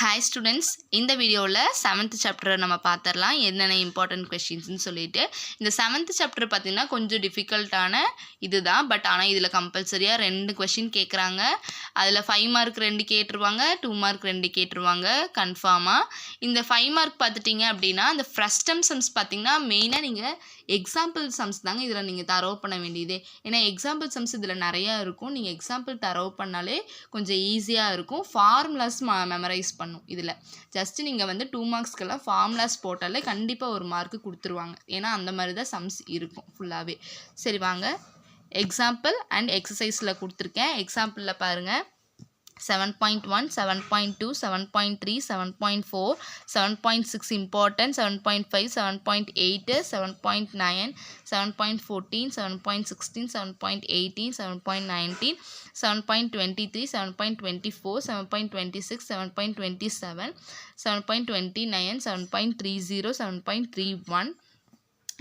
Hi students, இந்த வீடியோவில் 7th சாப்டரை நம்ம பார்த்துடலாம். என்னென்ன இம்பார்ட்டன்ட் கொஷின்ஸ்னு சொல்லிட்டு. இந்த 7th சாப்டர் பார்த்திங்கன்னா கொஞ்சம் டிஃபிகல்ட்டான இது தான். பட் ஆனால் இதில் கம்பல்சரியாக 2 கொஷின் கேட்குறாங்க. அதில் 5 மார்க் 2 கேட்டுருவாங்க, 2 மார்க் 2 கேட்டுருவாங்க கன்ஃபார்மாக. இந்த 5 மார்க் பார்த்துட்டிங்க அப்படின்னா இந்த ஃப்ரஸ்டம் சம்ஸ் பார்த்திங்கன்னா மெயினாக நீங்கள் எக்ஸாம்பிள் சம்ஸ் தாங்க இதில் நீங்கள் தரவு பண்ண வேண்டியதே. ஏன்னா எக்ஸாம்பிள் சம்ஸ் இதில் நிறையா இருக்கும். நீங்கள் எக்ஸாம்பிள் தரவு பண்ணாலே கொஞ்சம் ஈஸியாக இருக்கும். ஃபார்முலாஸ் மெமரைஸ் பண்ணும். இதில் ஜஸ்ட்டு நீங்கள் வந்து 2 மார்க்ஸ்க்கெல்லாம் ஃபார்முலாஸ் போட்டாலே கண்டிப்பாக ஒரு மார்க்கு கொடுத்துருவாங்க. ஏன்னா அந்த மாதிரி தான் சம்ஸ் இருக்கும் ஃபுல்லாகவே. சரி வாங்க, எக்ஸாம்பிள் அண்ட் எக்ஸசைஸில் கொடுத்துருக்கேன். எக்ஸாம்பிளில் பாருங்கள், 7.1, 7.2, 7.3, 7.4, 7.6 important, 7.5, 7.8, 7.9, 7.14, 7.16, 7.18, 7.19, 7.23, 7.24, 7.26, 7.27, 7.29, 7.30, 7.31.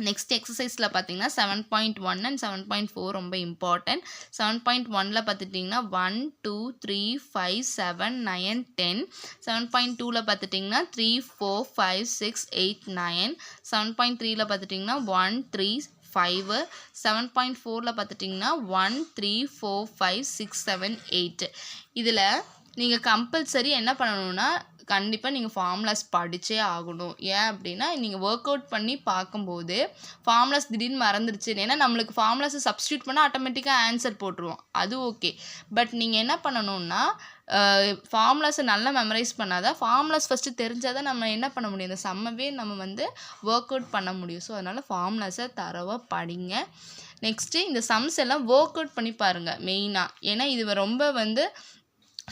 நெக்ஸ்ட் எக்ஸசைஸில் பார்த்தீங்கன்னா 7.1 அண்ட் 7.4 ரொம்ப இம்பார்ட்டன்ட். 7.1ல் பார்த்துட்டிங்கன்னா 1, 2, 3, 5, 7, 9, 10. 7.2ல் பார்த்துட்டிங்கன்னா 3, 4, 5, 6, 8, 9. 7.3ல் பார்த்துட்டிங்கன்னா 1, 3, 5. 7.4ல் பார்த்துட்டிங்கன்னா 1, 3, 4, 5, 6, 7, 8. இதில் நீங்கள் கம்பல்சரி என்ன பண்ணணும்னா கண்டிப்பாக நீங்கள் ஃபார்முலாஸ் படித்தே ஆகணும். ஏன் அப்படின்னா நீங்கள் ஒர்க் அவுட் பண்ணி பார்க்கும்போது ஃபார்முலாஸ் திடீர்னு மறந்துடுச்சு. ஏன்னா நம்மளுக்கு ஃபார்முலாஸை சப்ஸ்டியூட் பண்ணால் ஆட்டோமேட்டிக்காக ஆன்சர் போட்டுருவோம், அது ஓகே. பட் நீங்கள் என்ன பண்ணணும்னா ஃபார்முலாஸை நல்லா மெமரைஸ் பண்ணாதான், ஃபார்முலாஸ் ஃபஸ்ட்டு தெரிஞ்சால் தான் நம்ம என்ன பண்ண முடியும், இந்த சம்மவே நம்ம வந்து ஒர்க் அவுட் பண்ண முடியும். ஸோ அதனால் ஃபார்முலாஸை தரவாக படிங்க. நெக்ஸ்ட்டு இந்த சம்ஸ் எல்லாம் ஒர்க் அவுட் பண்ணி பாருங்கள் மெயினாக. ஏன்னா இது ரொம்ப வந்து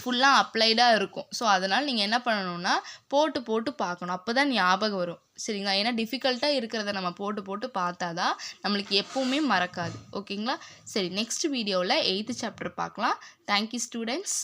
ஃபுல்லாக அப்ளைடாக இருக்கும். ஸோ அதனால் நீங்கள் என்ன பண்ணணும்னா போட்டு பார்க்கணும். அப்போ தான் ஞாபகம் வரும். சரிங்களா? ஏன்னா டிஃபிகல்ட்டாக இருக்கிறத நம்ம போட்டு பார்த்தா தான் நம்மளுக்கு எப்போவுமே மறக்காது. ஓகேங்களா? சரி, நெக்ஸ்ட் வீடியோவில் 8th சாப்டர் பார்க்கலாம். Thank you students.